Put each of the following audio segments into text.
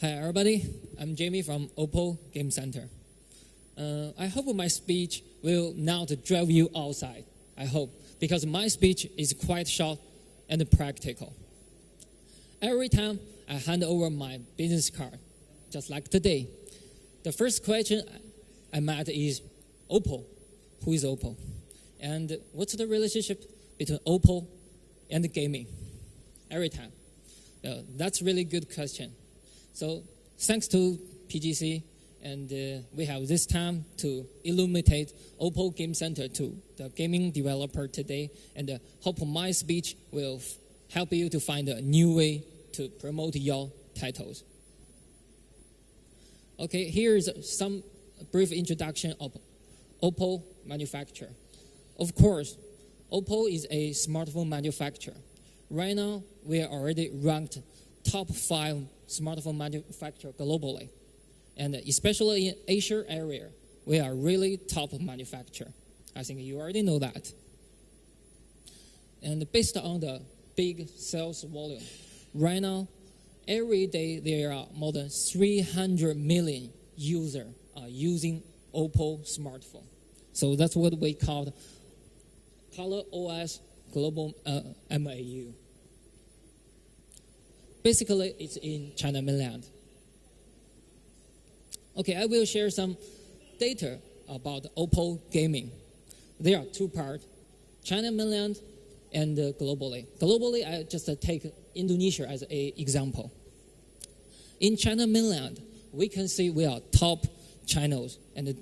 Hi everybody, I'm Jamie from OPPO Game Center. I hope my speech will not drive you outside, I hope, because my speech is quite short and practical. Every time I hand over my business card, just like today, the first question I met is OPPO. Who is OPPO? And what's the relationship between OPPO and gaming? Every time. That's a really good question. So thanks to PGC, and we have this time to illuminate OPPO Game Center to the gaming developer today, and hope my speech will help you to find a new way to promote your titles. Okay, here's some brief introduction of OPPO manufacturer. Of course, OPPO is a smartphone manufacturer. Right now, we are already ranked top 5 smartphone manufacturer globally. And especially in Asia area, we are really top manufacturer. I think you already know that. And based on the big sales volume, right now, every day there are more than 300 million users using OPPO smartphone. So that's what we call Color OS Global MAU. Basically, it's in China mainland. Okay, I will share some data about OPPO gaming. There are 2 parts, China mainland and globally. Globally, I just take Indonesia as an example. In China mainland, we can see we are top channels, and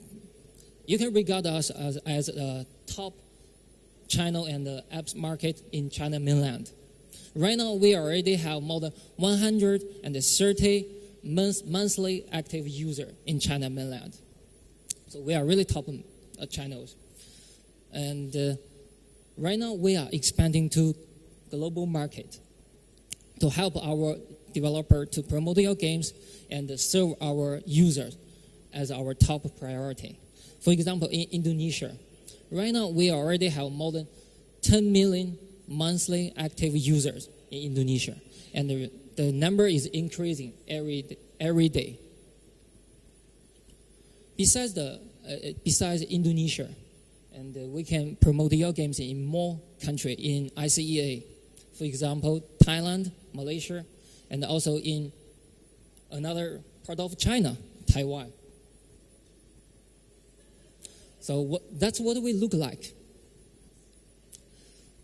you can regard us as a top channel and apps market in China mainland. Right now, we already have more than 130 monthly active users in China mainland. So we are really top channels. And right now, we are expanding to global market to help our developer to promote your games and serve our users as our top priority. For example, in Indonesia, right now, we already have more than 10 million monthly active users in Indonesia, and the number is increasing every day. Besides Indonesia, and we can promote your games in more countries in ICEA, for example, Thailand, Malaysia, and also in another part of China, Taiwan. So that's what we look like.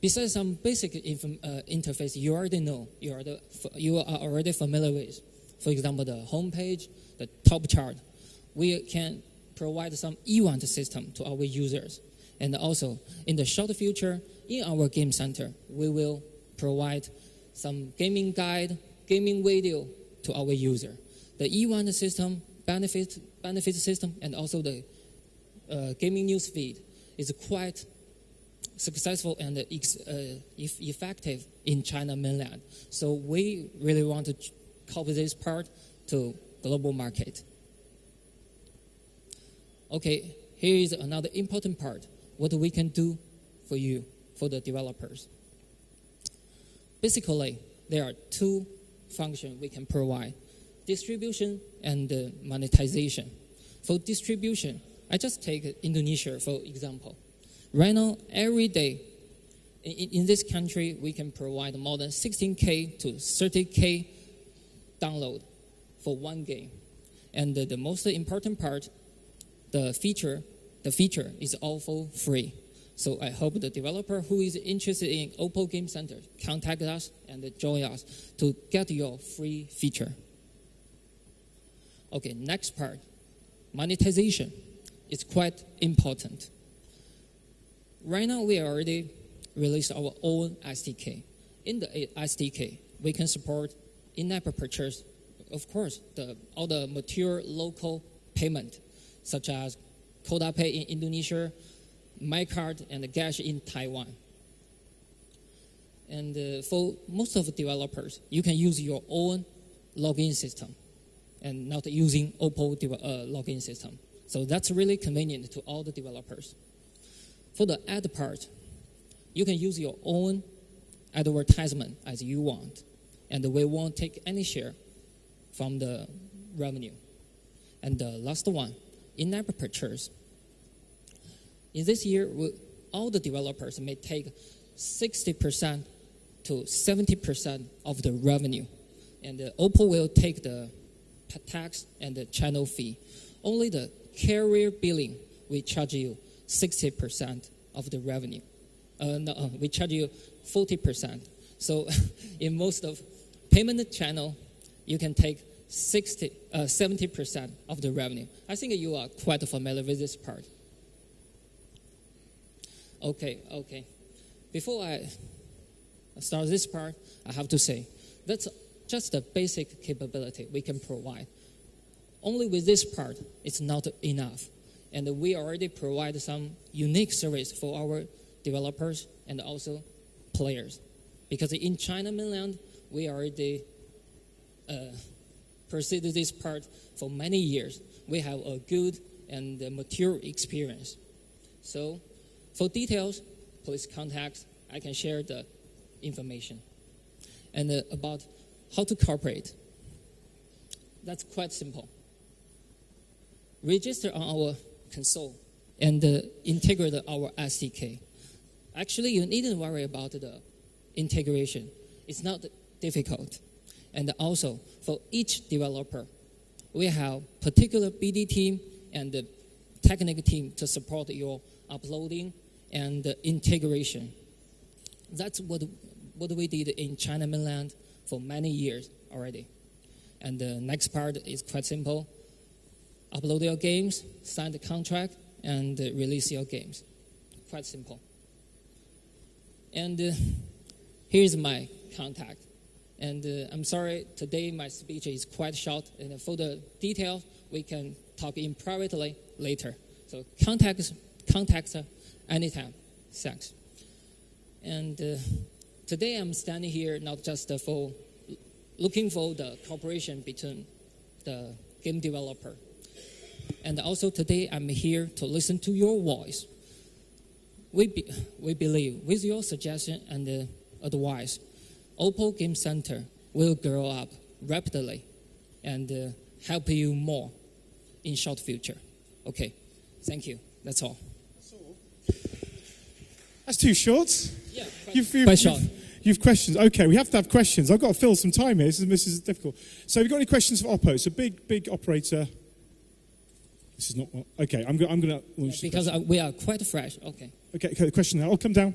Besides some basic interface you already know, you are already familiar with. For example, the homepage, the top chart. We can provide some event system to our users. And also, in the short future, in our game center, we will provide some gaming guide, gaming video to our user. The event system, benefit system, and also the gaming news feed is quite successful and effective in China mainland. So we really want to copy this part to global market. Okay, here is another important part. What we can do for you, for the developers. Basically, there are 2 functions we can provide: distribution and monetization. For distribution, I just take Indonesia for example. Right now, every day, in this country, we can provide more than 16K to 30K download for one game. And the most important part, the feature is all for free. So I hope the developer who is interested in OPPO Game Center contact us and join us to get your free feature. Okay, next part, monetization. It's quite important. Right now, we already released our own SDK. In the SDK, we can support in-app purchase, of course, all the mature local payment, such as Koda Pay in Indonesia, MyCard, and Gash in Taiwan. And for most of the developers, you can use your own login system and not using OPPO login system. So that's really convenient to all the developers. For the ad part, you can use your own advertisement as you want, and we won't take any share from the revenue. And the last one, in-app purchase. In this year, all the developers may take 60% to 70% of the revenue. And OPPO will take the tax and the channel fee. Only the carrier billing, we charge you 60% of the revenue. We charge you 40%. So in most of payment channel, you can take 70% of the revenue. I think you are quite familiar with this part. Okay. Before I start this part, I have to say, that's just a basic capability we can provide. Only with this part, it's not enough. And we already provide some unique service for our developers and also players. Because in China mainland, we already pursued this part for many years. We have a good and mature experience. So for details, please contact. I can share the information. And about how to cooperate. That's quite simple. Register on our console and integrate our SDK. Actually, you needn't worry about the integration. It's not difficult. And also, for each developer, we have particular BD team and the technical team to support your uploading and integration. That's what we did in China mainland for many years already. And the next part is quite simple. Upload your games, sign the contract, and release your games. Quite simple. And here's my contact. And I'm sorry, today my speech is quite short. And for the details, we can talk in privately later. So contact us anytime. Thanks. And today I'm standing here not just for looking for the cooperation between the game developer. And also today I'm here to listen to your voice. We believe with your suggestion and advice, OPPO Game Center will grow up rapidly and help you more in short future. Okay, thank you. That's all. That's too short. Yeah, quite short. You've questions. Okay, we have to have questions. I've got to fill some time here. This is difficult. So, have you got any questions for OPPO? It's a big operator. This is not okay. I'm gonna because we are quite fresh. Okay. Okay. The question now. I'll come down.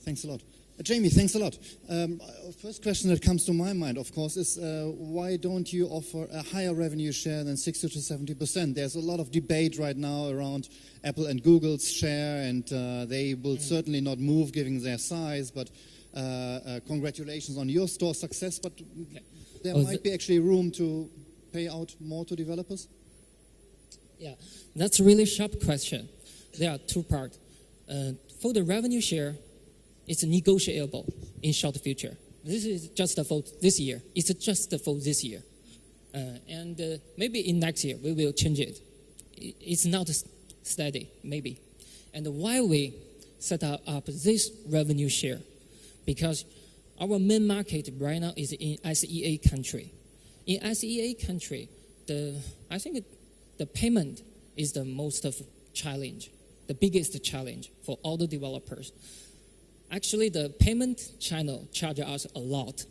Thanks a lot. Jamie, thanks a lot. First question that comes to my mind, of course, is why don't you offer a higher revenue share than 60 to 70%? There's a lot of debate right now around Apple and Google's share, and they will certainly not move given their size, but congratulations on your store success, but there might be actually room to pay out more to developers? Yeah, that's a really sharp question. There are two parts. For the revenue share, it's negotiable in short future. This is just for this year. It's just for this year. And maybe in next year, we will change it. It's not steady, maybe. And why we set up this revenue share? Because our main market right now is in SEA country. In SEA country, I think the payment is the most of challenge, the biggest challenge for all the developers. Actually, the payment channel charges us a lot.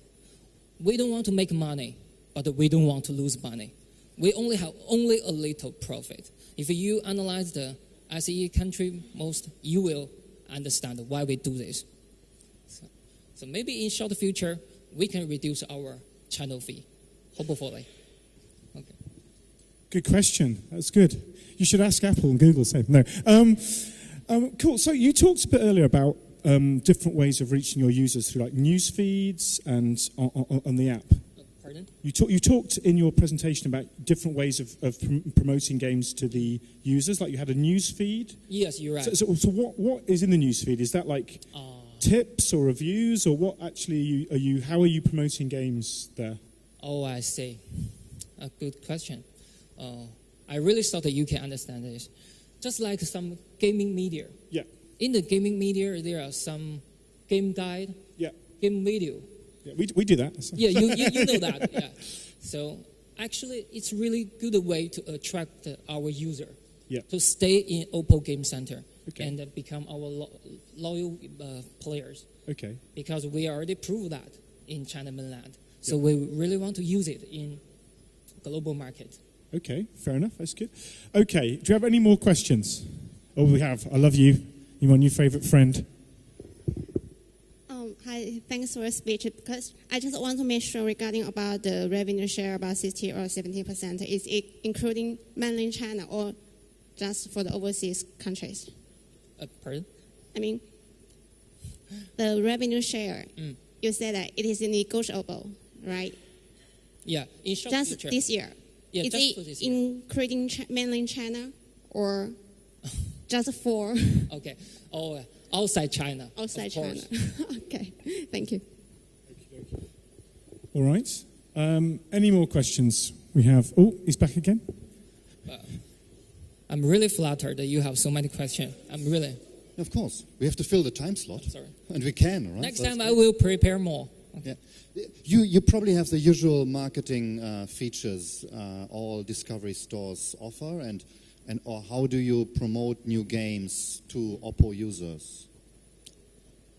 We don't want to make money, but we don't want to lose money. We only have a little profit. If you analyze the SEE country most, you will understand why we do this. So maybe in short future, we can reduce our channel fee, hopefully. Okay. Good question. That's good. You should ask Apple and Google the same. No. Cool. So you talked a bit earlier about different ways of reaching your users through like news feeds and on the app. Pardon? You talked in your presentation about different ways of promoting games to the users. Like you had a news feed. Yes, you're right. So what is in the news feed? Is that like tips or reviews, or what actually how are you promoting games there? Oh, I see. A good question. I really thought that you can understand this. Just like some gaming media. Yeah. In the gaming media, there are some game guide, game video, Yeah, we do that. So. Yeah, you know that. Yeah. So actually, it's really good way to attract our user to stay in OPPO Game Center and become our loyal players. Okay. Because we already proved that in China mainland. So we really want to use it in global market. Okay, fair enough. That's good. Okay, do you have any more questions? Oh, we have. I love you. You're my new favorite friend. Hi, thanks for your speech. Because I just want to make sure regarding about the revenue share, about 60 or 70%. Is it including mainland China or just for the overseas countries? Pardon? I mean, the revenue share. You said that it is negotiable, right? Yeah, in short just future. This year. Yeah, is just it for this year. including mainland China or just for? Okay. Oh, outside China. Outside China. Okay. Thank you. All right. Any more questions? We have. Oh, he's back again. I'm really flattered that you have so many questions. I'm really. Of course, we have to fill the time slot. Sorry. And we can, right? Next time I will prepare more. Okay. Yeah. You probably have the usual marketing features all Discovery stores offer, and or how do you promote new games to OPPO users?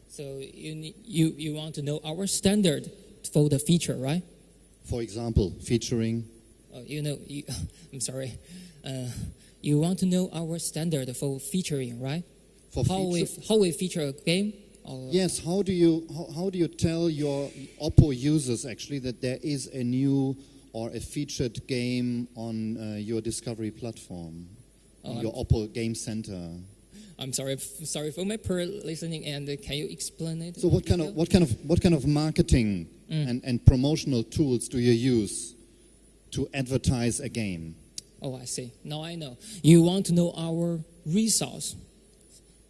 So you want to know our standard for the feature, right? For example, featuring. I'm sorry. You want to know our standard for featuring, right? For how we feature a game? Yes. How do you tell your OPPO users actually that there is a new or a featured game on your Discovery platform, your OPPO Game Center? I'm sorry for my poor listening. And can you explain it? So what kind of marketing and promotional tools do you use to advertise a game? Oh, I see. Now I know. You want to know our resource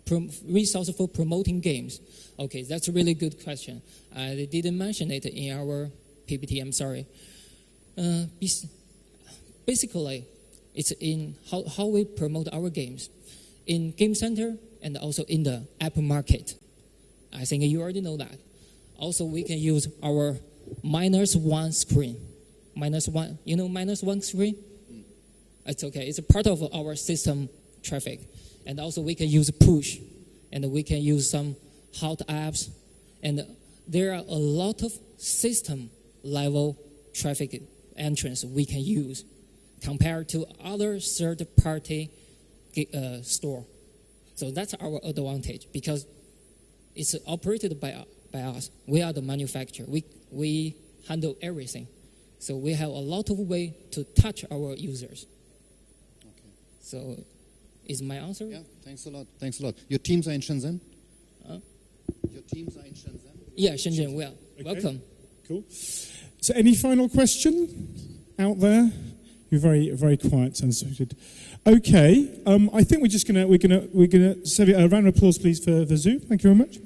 for promoting games. Okay, that's a really good question. I didn't mention it in our PPT. I'm sorry. Basically, it's in how we promote our games in Game Center and also in the app market. I think you already know that. Also, we can use our -1 screen. -1, you know -1 screen? It's okay. It's a part of our system traffic. And also we can use push. And we can use some hot apps. And there are a lot of system level traffic entrance we can use compared to other third-party store. So that's our advantage because it's operated by us. We are the manufacturer. We handle everything. So we have a lot of way to touch our users. Okay. So is my answer? Yeah, thanks a lot. Thanks a lot. Your teams are in Shenzhen? Your teams are in Shenzhen? Yeah, Shenzhen. Well, okay. Welcome. Cool. So any final question out there? You're very, very quiet, sounds so good. Okay, I think we're gonna say a round of applause, please, for Zhu. Thank you very much.